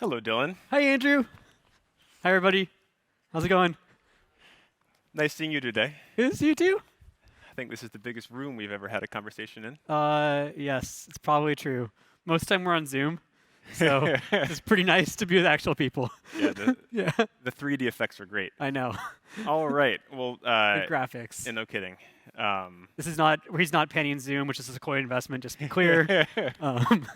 Hello, Dylan. Hi, Andrew. Hi, everybody. How's it going? Nice seeing you today. Good to see you too. I think this is the biggest room we've ever had a conversation in. Yes, it's probably true. Most of the time we're on Zoom, so it's pretty nice to be with actual people. Yeah, Yeah, the 3D effects are great. I know. All right. Well, Good graphics. no kidding. This is not, he's not panning Zoom, which is a Sequoia investment, just to be clear. Um,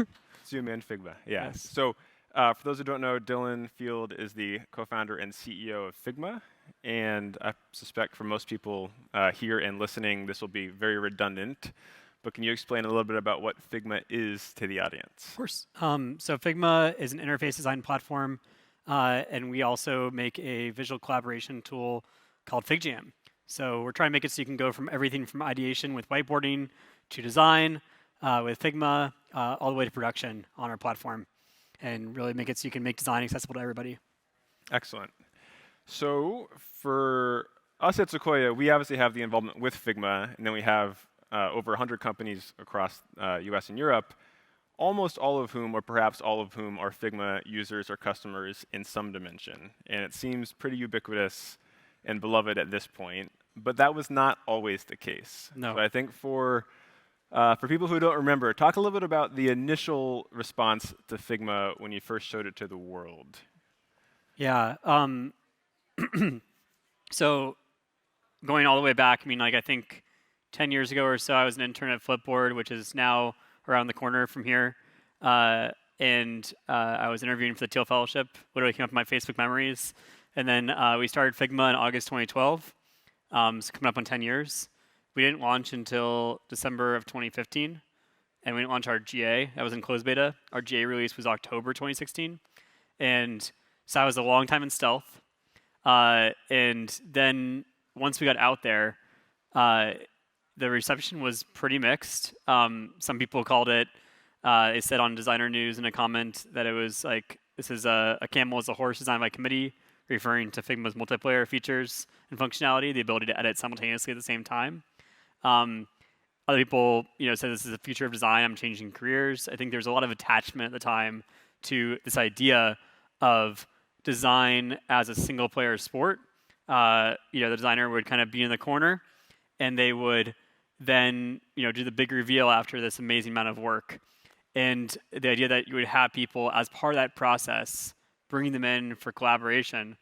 Zoom and Figma. Yeah. Yes. So, for those who don't know, Dylan Field is the co-founder and CEO of Figma, and I suspect for most people here and listening, this will be very redundant. But can you explain a little bit about what Figma is to the audience? Of course. So Figma is an interface design platform, and we also make a visual collaboration tool called FigJam. So we're trying to make it so you can go from everything from ideation with whiteboarding to design with Figma, all the way to production on our platform, and really make it so you can make design accessible to everybody. Excellent. So for us at Sequoia, we obviously have the involvement with Figma, and then we have over 100 companies across US and Europe, almost all of whom, or perhaps all of whom, are Figma users or customers in some dimension. And it seems pretty ubiquitous and beloved at this point, but that was not always the case. No. So I think for people who don't remember, talk a little bit about the initial response to Figma when you first showed it to the world. Yeah. So going all the way back, I mean, like I think 10 years ago or so, I was an intern at Flipboard, which is now around the corner from here. And I was interviewing for the Teal Fellowship, literally came up with my Facebook memories. And then we started Figma in August 2012, so coming up on 10 years. We didn't launch until December of 2015, and we didn't launch our GA. That was in closed beta. Our GA release was October 2016. And so I was a long time in stealth. And then once we got out there, the reception was pretty mixed. Some people called it, they said on Designer News in a comment that it was like, this is a camel is a horse designed by committee, referring to Figma's multiplayer features and functionality, the ability to edit simultaneously at the same time. Other people, said this is the future of design. I'm changing careers. I think there's a lot of attachment at the time to this idea of design as a single-player sport. The designer would kind of be in the corner, and they would then, do the big reveal after this amazing amount of work. And the idea that you would have people as part of that process, bringing them in for collaboration,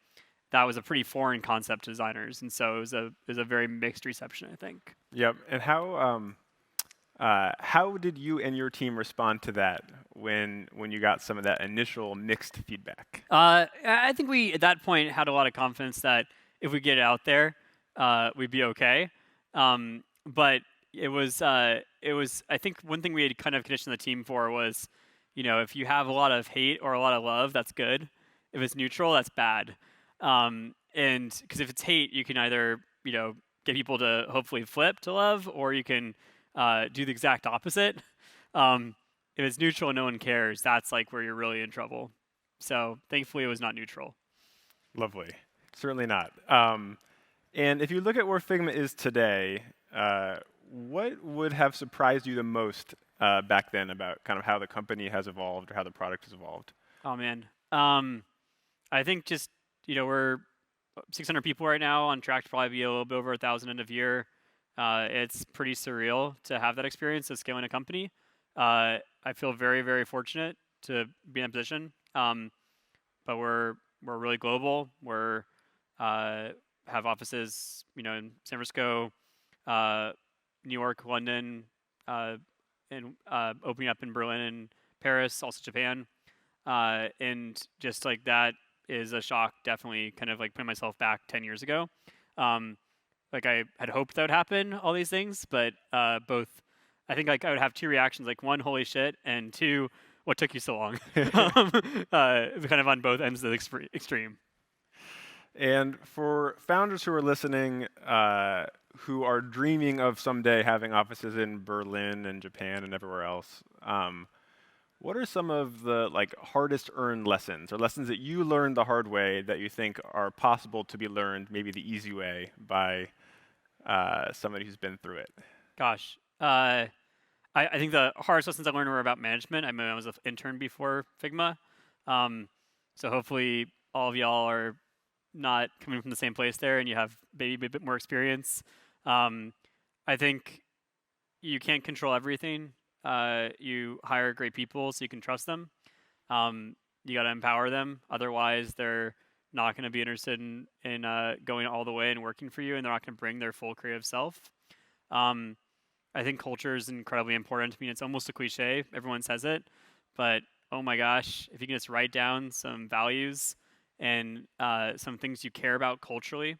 that was a pretty foreign concept to designers. And so it was a very mixed reception, I think. Yep. And how did you and your team respond to that when you got some of that initial mixed feedback? I think we, at that point, had a lot of confidence that if we get it out there, we'd be okay. But it was, I think one thing we had kind of conditioned the team for was, if you have a lot of hate or a lot of love, that's good. If it's neutral, that's bad. And because if it's hate, you can either, get people to hopefully flip to love, or you can do the exact opposite. If it's neutral and no one cares, that's like where you're really in trouble. So thankfully it was not neutral. Lovely. Certainly not. And if you look at where Figma is today, what would have surprised you the most back then about kind of how the company has evolved or how the product has evolved? Oh, man. I think just, we're 600 people right now, on track to probably be a little bit over 1,000 end of year. It's pretty surreal to have that experience of scaling a company. I feel very, very fortunate to be in that position. But we're really global. We're have offices, in San Francisco, New York, London, and opening up in Berlin and Paris, also Japan. And just like that is a shock, definitely kind of like putting myself back 10 years ago. Like I had hoped that would happen, all these things, but both, I think like I would have two reactions, like one, holy shit, and two, what took you so long? Kind of on both ends of the extreme. And for founders who are listening, who are dreaming of someday having offices in Berlin and Japan and everywhere else, what are some of the hardest earned lessons, or lessons that you learned the hard way that you think are possible to be learned maybe the easy way by somebody who's been through it? Gosh, I think the hardest lessons I learned were about management. I mean, I was an intern before Figma. So hopefully all of y'all are not coming from the same place there, and you have maybe a bit more experience. Um, I think you can't control everything. You hire great people so you can trust them. You got to empower them. Otherwise, they're not going to be interested in going all the way and working for you, and they're not going to bring their full creative self. Um, I think culture is incredibly important. I mean, it's almost a cliche. Everyone says it, but oh my gosh, if you can just write down some values and some things you care about culturally,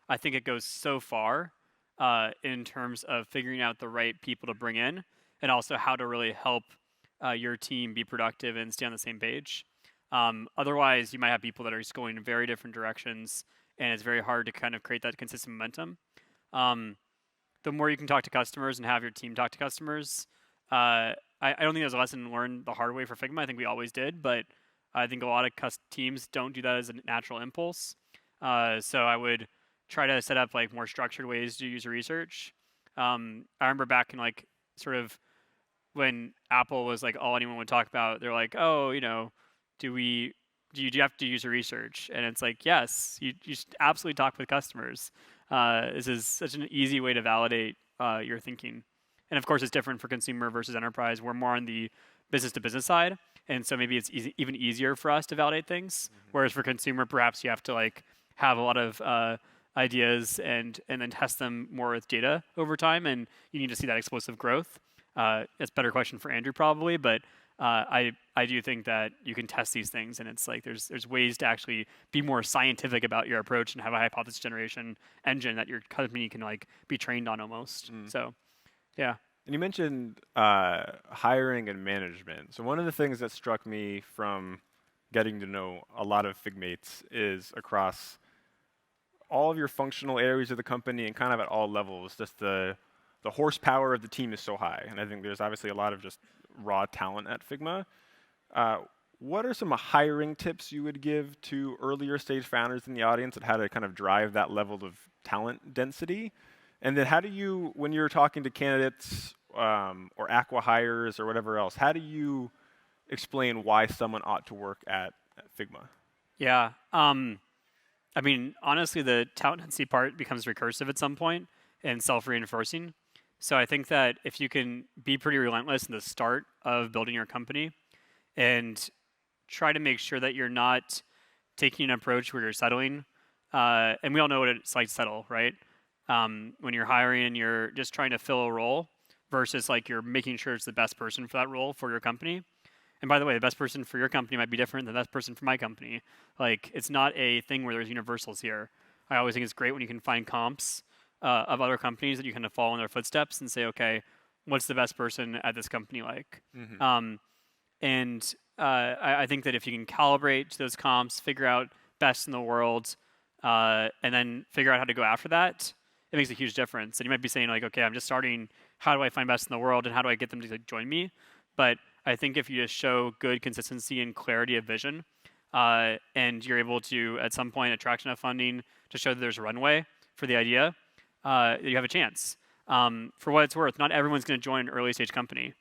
I think it goes so far in terms of figuring out the right people to bring in and also how to really help your team be productive and stay on the same page. Otherwise, you might have people that are just going in very different directions, and it's very hard to kind of create that consistent momentum. Um, the more you can talk to customers and have your team talk to customers, I don't think there's a lesson learned the hard way for Figma. I think we always did, but I think a lot of teams don't do that as a natural impulse. So I would try to set up like more structured ways to do user research. I remember back in like sort of when Apple was like all anyone would talk about. They're like, oh, do we do you have to do user research? And it's like, yes, you should absolutely talk with customers. This is such an easy way to validate your thinking. And of course, it's different for consumer versus enterprise. We're more on the business to business side, and so maybe it's even easier for us to validate things. Whereas for consumer, perhaps you have to like have a lot of ideas and then test them more with data over time, and you need to see that explosive growth. It's a better question for Andrew probably, but I do think that you can test these things, and it's like there's ways to actually be more scientific about your approach and have a hypothesis generation engine that your company can like be trained on almost. So, yeah. And you mentioned hiring and management. So one of the things that struck me from getting to know a lot of Figmates is across all of your functional areas of the company and kind of at all levels, just the horsepower of the team is so high. And I think there's obviously a lot of just raw talent at Figma. What are some hiring tips you would give to earlier stage founders in the audience on how to kind of drive that level of talent density? And then how do you, when you're talking to candidates or acqui-hires or whatever else, how do you explain why someone ought to work at Figma? Yeah. I mean, honestly, the talent density part becomes recursive at some point and self-reinforcing. So I think that if you can be pretty relentless in the start of building your company and try to make sure that you're not taking an approach where you're settling, and we all know what it's like to settle, right? When you're hiring and you're just trying to fill a role versus like you're making sure it's the best person for that role for your company. And by the way, the best person for your company might be different than the best person for my company. Like, it's not a thing where there's universals here. I always think it's great when you can find comps of other companies that you kind of follow in their footsteps and say, okay, what's the best person at this company like? I think that if you can calibrate those comps, figure out best in the world, and then figure out how to go after that, it makes a huge difference. And you might be saying like, okay, I'm just starting. How do I find best in the world, and how do I get them to like, join me? But I think if you just show good consistency and clarity of vision, and you're able to at some point attract enough funding to show that there's a runway for the idea, you have a chance. For what it's worth, not everyone's going to join an early stage company.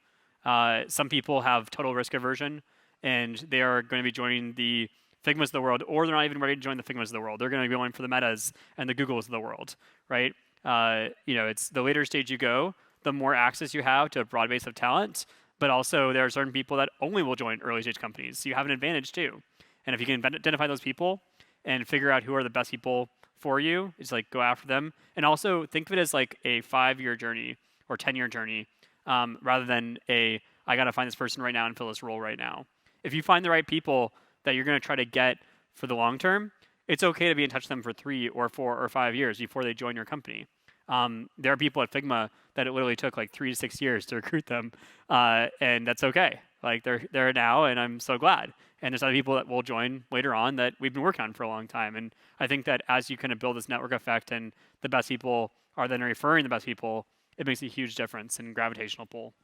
Some people have total risk aversion, and they are going to be joining the Figmas of the world, or they're not even ready to join the Figmas of the world. They're going to be going for the Metas and the Googles of the world, right? It's the later stage you go, the more access you have to a broad base of talent, but also there are certain people that only will join early stage companies. So you have an advantage too. And if you can identify those people and figure out who are the best people for you, it's like go after them. And also think of it as like a 5-year journey or 10-year journey, rather than I got to find this person right now and fill this role right now. If you find the right people that you're going to try to get for the long term, it's okay to be in touch with them for 3 or 4 or 5 years before they join your company. There are people at Figma that it literally took like 3 to 6 years to recruit them, and that's okay. Like they're there now, and I'm so glad. And there's other people that will join later on that we've been working on for a long time. And I think that as you kind of build this network effect, and the best people are then referring the best people, it makes a huge difference in gravitational pull.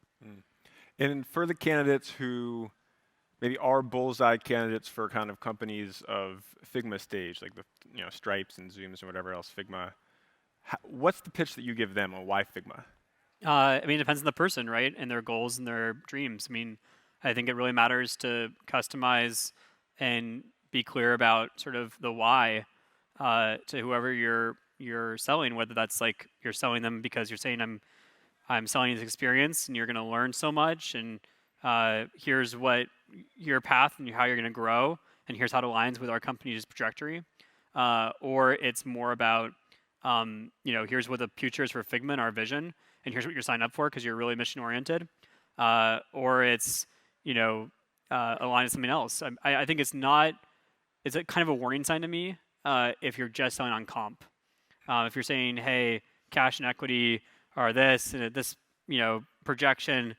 And for the candidates who maybe are bullseye candidates for kind of companies of Figma stage, like the Stripes and Zooms and whatever else Figma, what's the pitch that you give them on why Figma? I mean, it depends on the person, right? And their goals and their dreams. I mean, I think it really matters to customize and be clear about sort of the why to whoever you're selling, whether that's like you're selling them because you're saying I'm selling you this experience and you're going to learn so much, and here's what your path and how you're going to grow, and here's how it aligns with our company's trajectory, or it's more about here's what the future is for Figma and our vision, and here's what you're signing up for because you're really mission oriented, or it's aligned to something else. I think it's a kind of a warning sign to me if you're just selling on comp. If you're saying, hey, cash and equity are this, and at this projection,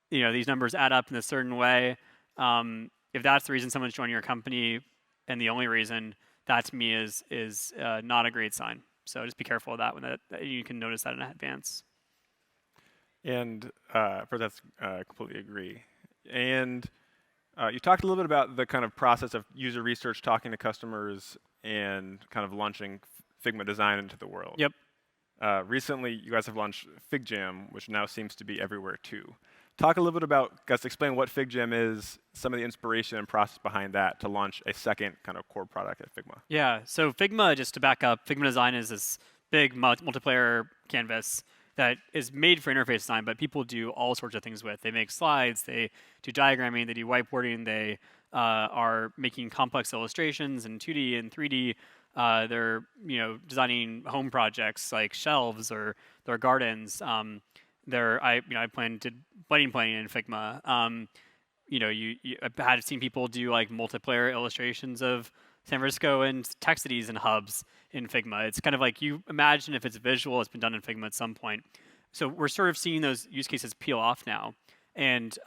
these numbers add up in a certain way. If that's the reason someone's joining your company, and the only reason, that to me is not a great sign. So just be careful of that when that you can notice that in advance. And for that, completely agree. And you talked a little bit about the kind of process of user research, talking to customers, and kind of launching Figma design into the world. Yep. Recently, you guys have launched FigJam, which now seems to be everywhere too. Talk a little bit about, guys, explain what FigJam is, some of the inspiration and process behind that to launch a second kind of core product at Figma. Yeah, so Figma, just to back up, Figma Design is this big multiplayer canvas that is made for interface design, but people do all sorts of things with. They make slides, they do diagramming, they do whiteboarding, they are making complex illustrations in 2D and 3D. They're designing home projects like shelves or their gardens. I did wedding planning in Figma. I've had seen people do like multiplayer illustrations of San Francisco and tech cities and hubs in Figma. It's kind of like, you imagine if it's visual, it's been done in Figma at some point. So we're sort of seeing those use cases peel off now. And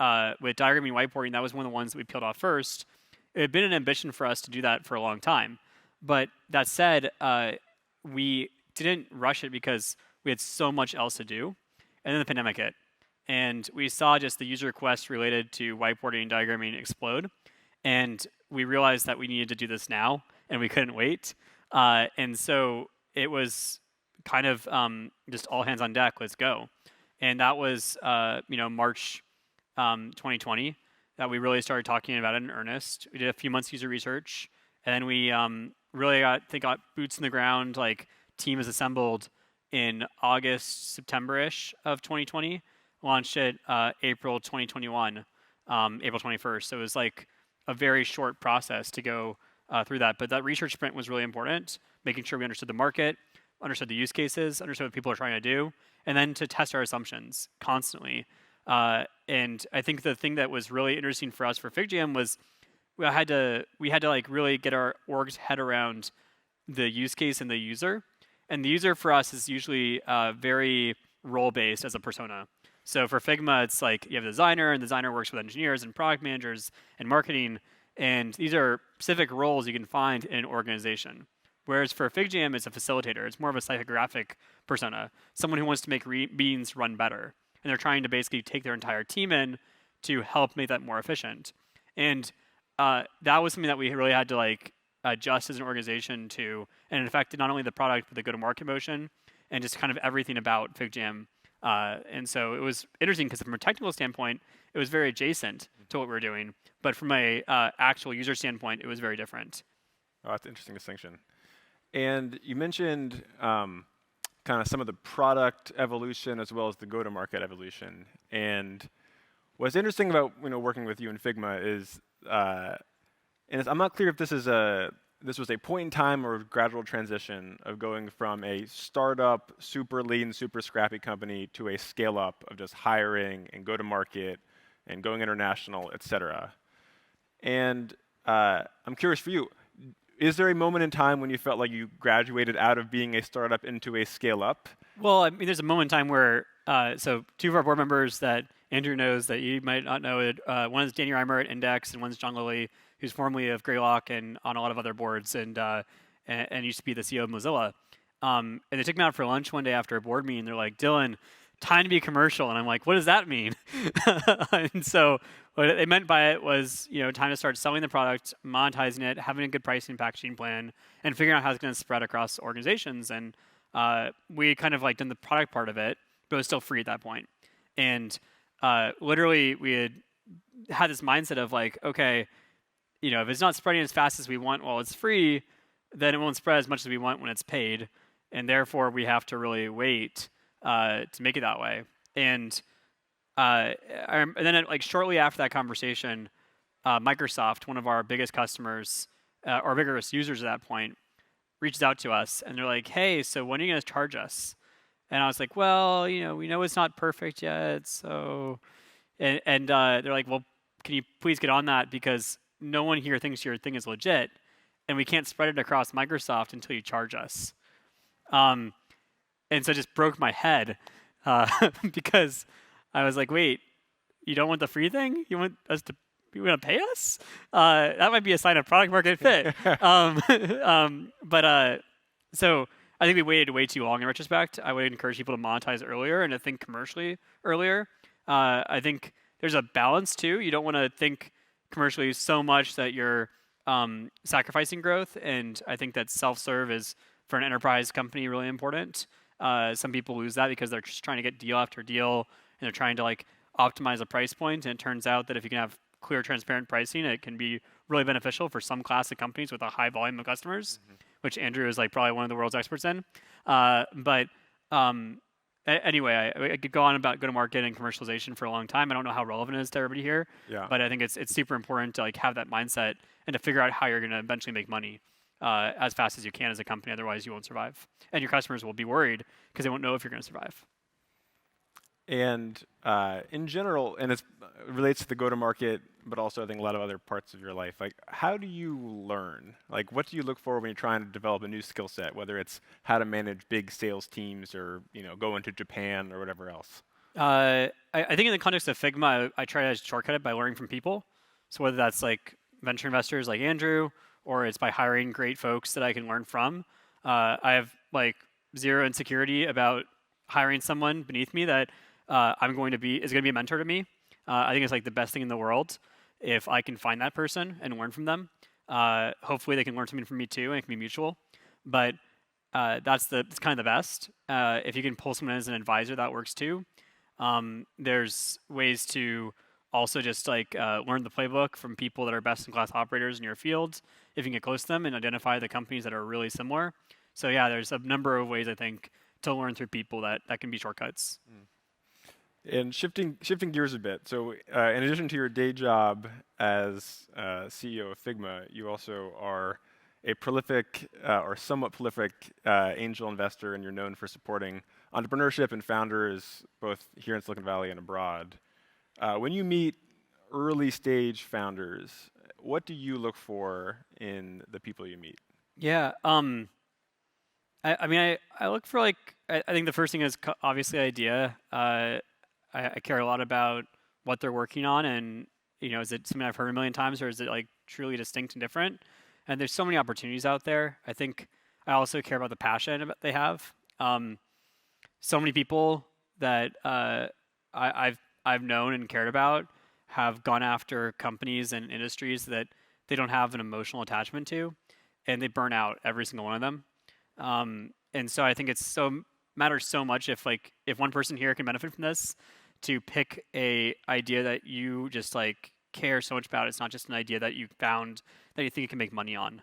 with diagramming whiteboarding, that was one of the ones that we peeled off first. It had been an ambition for us to do that for a long time. But that said, we didn't rush it because we had so much else to do. And then the pandemic hit. And we saw just the user requests related to whiteboarding and diagramming explode. And we realized that we needed to do this now, and we couldn't wait. And so it was kind of just all hands on deck, let's go. And that was March 2020 that we really started talking about it in earnest. We did a few months user research, and then we really got boots in the ground, like team is assembled in August, September-ish of 2020, launched it April 2021, April 21st. So it was like a very short process to go through that. But that research sprint was really important, making sure we understood the market, understood the use cases, understood what people are trying to do, and then to test our assumptions constantly. And I think the thing that was really interesting for us for FigJam was we had to like really get our org's head around the use case and the user. And the user for us is usually very role-based as a persona. So for Figma, it's like you have a designer, and the designer works with engineers and product managers and marketing. And these are specific roles you can find in an organization. Whereas for FigJam, it's a facilitator. It's more of a psychographic persona, someone who wants to make meetings run better. And they're trying to basically take their entire team in to help make that more efficient. And that was something that we really had to like adjust as an organization to, and it affected not only the product, but the go-to-market motion, and just kind of everything about FigJam. And so it was interesting because from a technical standpoint, it was very adjacent to what we were doing. But from a actual user standpoint, it was very different. Oh, that's an interesting distinction. And you mentioned kind of some of the product evolution as well as the go-to-market evolution. And what's interesting about working with you in Figma is, and I'm not clear if this was a point in time or a gradual transition of going from a startup, super lean, super scrappy company to a scale-up of just hiring and go-to-market and going international, et cetera. And I'm curious for you, is there a moment in time when you felt like you graduated out of being a startup into a scale-up? Well, I mean, there's a moment in time where, so two of our board members that Andrew knows that you might not know it, one is Danny Reimer at Index, and one's John Lilly, who's formerly of Greylock and on a lot of other boards, and used to be the CEO of Mozilla. And they took me out for lunch one day after a board meeting. They're like, Dylan, time to be commercial. And I'm like, what does that mean? And so what they meant by it was, time to start selling the product, monetizing it, having a good pricing and packaging plan, and figuring out how it's going to spread across organizations. And we kind of like done the product part of it, but it was still free at that point. And literally we had this mindset of like, okay, if it's not spreading as fast as we want while it's free, then it won't spread as much as we want when it's paid, and therefore we have to really wait to make it that way. And and then like shortly after that conversation, Microsoft, one of our biggest customers, or biggest users at that point, reaches out to us and they're like, "Hey, so when are you going to charge us?" And I was like, "Well, we know it's not perfect yet, so." And they're like, "Well, can you please get on that because no one here thinks your thing is legit, and we can't spread it across Microsoft until you charge us." Um, and so it just broke my head because I was like, "Wait, you don't want the free thing? You want to pay us? That might be a sign of product market fit." So I think we waited way too long in retrospect. I would encourage people to monetize earlier and to think commercially earlier. I think there's a balance too. You don't want to think commercially so much that you're sacrificing growth. And I think that self-serve is, for an enterprise company, really important. Some people lose that because they're just trying to get deal after deal and they're trying to like optimize a price point. And it turns out that if you can have clear, transparent pricing, it can be really beneficial for some class of companies with a high volume of customers, which Andrew is like probably one of the world's experts in. Anyway, I could go on about go-to-market and commercialization for a long time. I don't know how relevant it is to everybody here, but I think it's super important to like have that mindset and to figure out how you're going to eventually make money as fast as you can as a company. Otherwise, you won't survive, and your customers will be worried because they won't know if you're going to survive. And in general, and it relates to the go-to-market, but also I think a lot of other parts of your life. Like, how do you learn? Like, what do you look for when you're trying to develop a new skill set? Whether it's how to manage big sales teams, or go into Japan, or whatever else. I think in the context of Figma, I try to shortcut it by learning from people. So whether that's like venture investors like Andrew, or it's by hiring great folks that I can learn from. I have like zero insecurity about hiring someone beneath me that is going to be a mentor to me. I think it's like the best thing in the world if I can find that person and learn from them. Hopefully they can learn something from me too, and it can be mutual. But it's kind of the best. If you can pull someone as an advisor, that works too. There's ways to also just like learn the playbook from people that are best in class operators in your field. If you can get close to them and identify the companies that are really similar. So yeah, there's a number of ways I think to learn through people that can be shortcuts. And shifting gears a bit, so in addition to your day job as CEO of Figma, you also are a prolific or somewhat prolific angel investor, and you're known for supporting entrepreneurship and founders both here in Silicon Valley and abroad. When you meet early stage founders, what do you look for in the people you meet? Yeah, I look for like I think the first thing is obviously idea. I care a lot about what they're working on, and is it something I've heard a million times, or is it like truly distinct and different? And there's so many opportunities out there. I think I also care about the passion they have. So many people that I've known and cared about have gone after companies and industries that they don't have an emotional attachment to, and they burn out every single one of them. And so I think matters so much if one person here can benefit from this, to pick a idea that you just like care so much about. It's not just an idea that you found that you think you can make money on.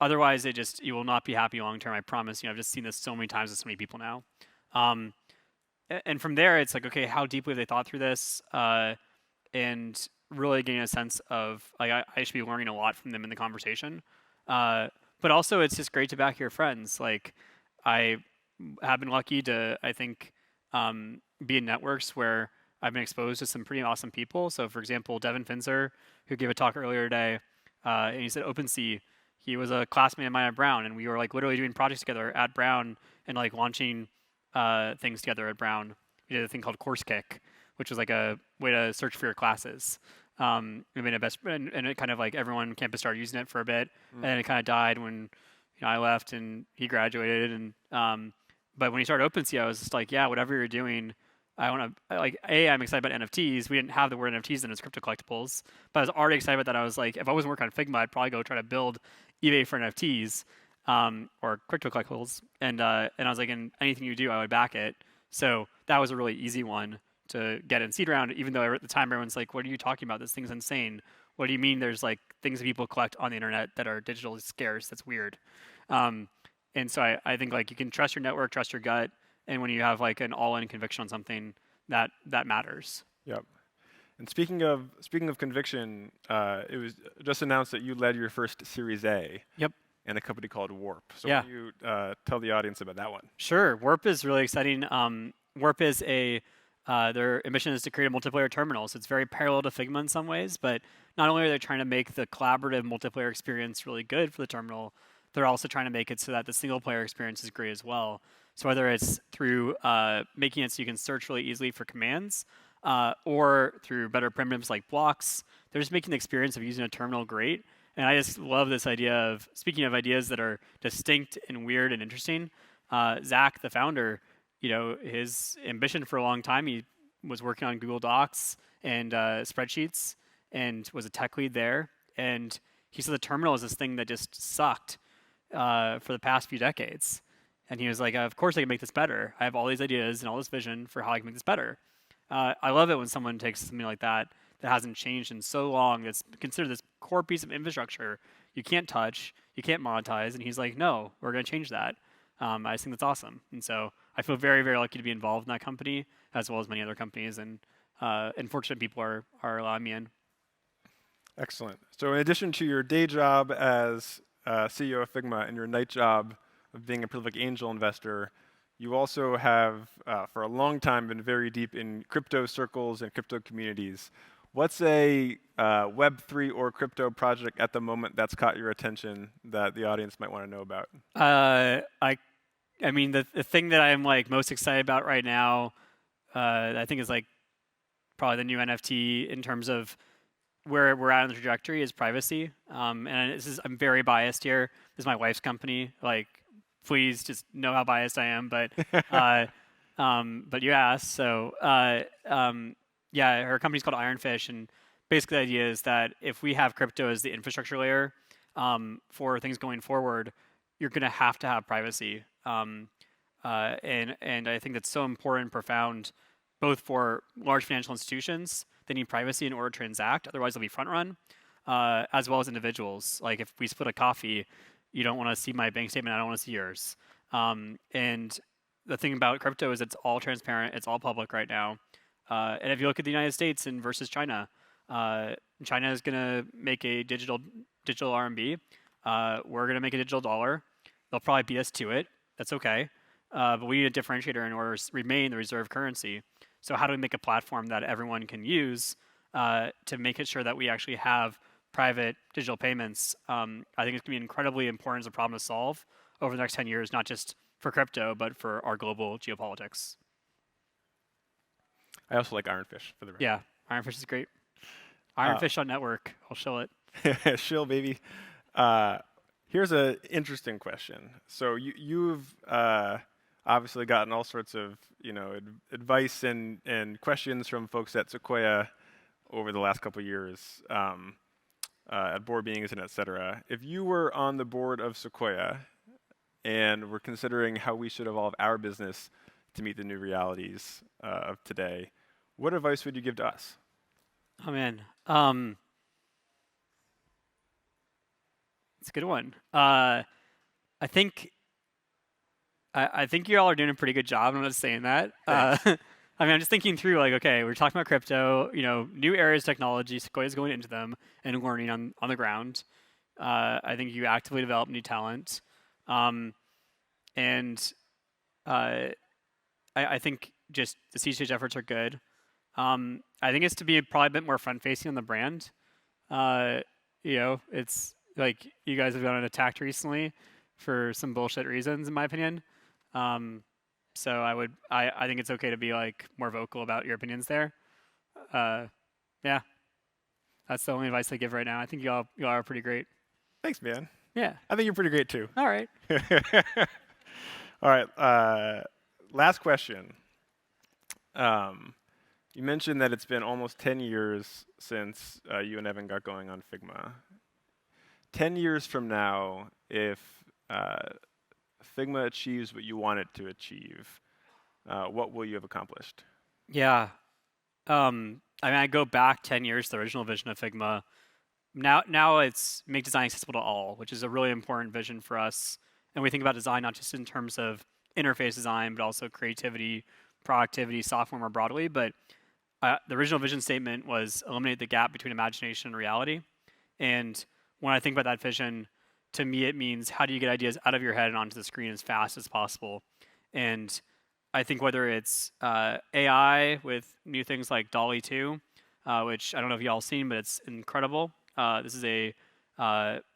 Otherwise, you will not be happy long term. I promise. I've just seen this so many times with so many people now. And from there, it's like, okay, how deeply have they thought through this? And really getting a sense of like I should be learning a lot from them in the conversation. But also, it's just great to back your friends. Like I have been lucky to, I think, be in networks where I've been exposed to some pretty awesome people. So, for example, Devin Finzer, who gave a talk earlier today, and he said OpenSea. He was a classmate of mine at Brown, and we were like literally doing projects together at Brown and like launching things together at Brown. We did a thing called Course Kick, which was like a way to search for your classes. And it kind of like everyone on campus started using it for a bit, and then it kind of died when I left and he graduated. And but when he started OpenSea, I was just like, yeah, whatever you're doing, I want to I'm excited about NFTs. We didn't have the word NFTs in its crypto collectibles, but I was already excited about that. I was like, if I wasn't working on Figma, I'd probably go try to build eBay for NFTs or crypto collectibles. And I was like, in anything you do, I would back it. So that was a really easy one to get in seed round, even though at the time everyone's like, what are you talking about? This thing's insane. What do you mean there's like things that people collect on the internet that are digitally scarce? That's weird. Um, and so I think like you can trust your network, trust your gut, and when you have like an all-in conviction on something, that matters. Yep. And speaking of conviction, it was just announced that you led your first Series A Yep. in a company called Warp. So Yeah. why don't you tell the audience about that one? Sure. Warp is really exciting. Warp is their mission is to create a multiplayer terminal. So it's very parallel to Figma in some ways, but not only are they trying to make the collaborative multiplayer experience really good for the terminal, they're also trying to make it so that the single player experience is great as well. So whether it's through making it so you can search really easily for commands, or through better primitives like blocks, they're just making the experience of using a terminal great. And I just love this idea of, speaking of ideas that are distinct and weird and interesting, Zach, the founder, his ambition for a long time, he was working on Google Docs and spreadsheets and was a tech lead there. And he said the terminal is this thing that just sucked for the past few decades. And he was like, of course I can make this better. I have all these ideas and all this vision for how I can make this better. I love it when someone takes something like that hasn't changed in so long, that's considered this core piece of infrastructure you can't touch, you can't monetize, and he's like, no, we're going to change that. I just think that's awesome. And so I feel very, very lucky to be involved in that company, as well as many other companies, and fortunate people are allowing me in. Excellent. So in addition to your day job as CEO of Figma and your night job of being a prolific angel investor, you also have, for a long time, been very deep in crypto circles and crypto communities. What's a Web3 or crypto project at the moment that's caught your attention that the audience might want to know about? I mean, the thing that I'm like most excited about right now, I think is like probably the new NFT in terms of where we're at in the trajectory is privacy. And I'm very biased here. This is my wife's company. Like, please just know how biased I am. But you asked, so yeah, her company's called Ironfish, and basically the idea is that if we have crypto as the infrastructure layer for things going forward, you're going to have privacy. And I think that's so important and profound, both for large financial institutions. They need privacy in order to transact, otherwise they'll be front run, as well as individuals. Like if we split a coffee, you don't want to see my bank statement, I don't want to see yours. And the thing about crypto is it's all transparent, it's all public right now. And if you look at the United States and versus China, China is going to make a digital RMB. We're going to make a digital dollar. They'll probably beat us to it. That's okay. But we need a differentiator in order to remain the reserve currency. So how do we make a platform that everyone can use to make it sure that we actually have private digital payments? I think it's going to be incredibly important as a problem to solve over the next 10 years, not just for crypto, but for our global geopolitics. I also like Ironfish, for the record. Yeah, Ironfish is great. Ironfish on network. I'll show it. Shill, baby. Here's an interesting question. So you've obviously gotten all sorts of advice and questions from folks at Sequoia over the last couple of years at board meetings and et cetera. If you were on the board of Sequoia and were considering how we should evolve our business to meet the new realities of today, what advice would you give to us? Oh man, it's a good one. I think you all are doing a pretty good job. I'm not saying that. I mean, I'm just thinking through like, okay, we're talking about crypto, new areas of technology. Sequoia's going into them and learning on the ground. I think you actively develop new talent, and I think just the seed stage efforts are good. I think it's to be probably a bit more front facing on the brand. It's like you guys have gotten attacked recently for some bullshit reasons, in my opinion. So I think it's okay to be like more vocal about your opinions there. Yeah, that's the only advice I give right now. I think y'all are pretty great. Thanks, man. Yeah. I think you're pretty great too. All right. All right. Last question. You mentioned that it's been almost 10 years since you and Evan got going on Figma. 10 years from now, if Figma achieves what you want it to achieve, what will you have accomplished? Yeah. I mean, I go back 10 years to the original vision of Figma. Now it's make design accessible to all, which is a really important vision for us. And we think about design not just in terms of interface design, but also creativity, productivity, software more broadly. But the original vision statement was eliminate the gap between imagination and reality. And when I think about that vision, to me it means how do you get ideas out of your head and onto the screen as fast as possible. And I think whether it's AI with new things like Dolly 2, which I don't know if y'all seen, but it's incredible. This is a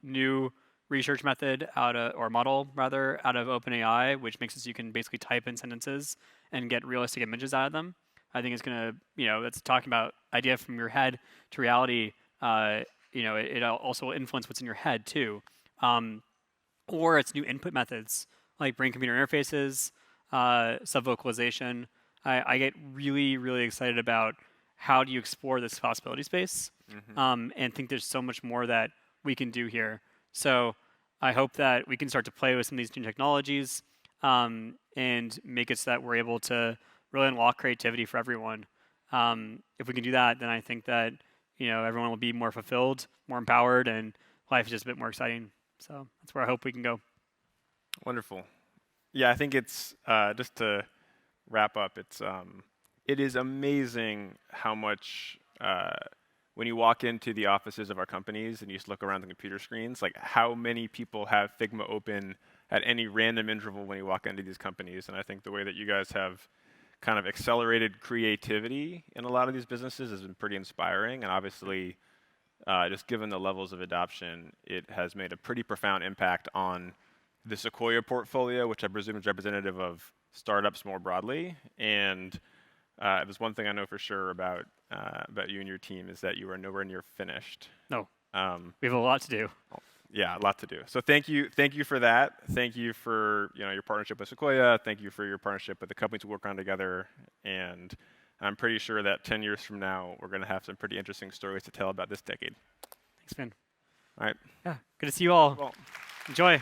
new research method or model rather, out of OpenAI, which makes it so you can basically type in sentences and get realistic images out of them. I think it's gonna, it's talking about idea from your head to reality. It also will influence what's in your head too. Or it's new input methods like brain-computer interfaces, sub-vocalization. I get really, really excited about how do you explore this possibility space, and think there's so much more that we can do here. So I hope that we can start to play with some of these new technologies, and make it so that we're able to really unlock creativity for everyone. If we can do that, then I think that everyone will be more fulfilled, more empowered, and life is just a bit more exciting. So that's where I hope we can go. Wonderful. Yeah, I think it's just to wrap up. It is amazing how much when you walk into the offices of our companies and you just look around the computer screens, like how many people have Figma open at any random interval when you walk into these companies. And I think the way that you guys have kind of accelerated creativity in a lot of these businesses has been pretty inspiring. And obviously, just given the levels of adoption, it has made a pretty profound impact on the Sequoia portfolio, which I presume is representative of startups more broadly. And there's one thing I know for sure about you and your team is that you are nowhere near finished. No, we have a lot to do. Yeah, a lot to do. So thank you for that. Thank you for your partnership with Sequoia. Thank you for your partnership with the companies we work on together. And I'm pretty sure that 10 years from now, we're going to have some pretty interesting stories to tell about this decade. Thanks, man. All right. Yeah, good to see you all. Well, enjoy.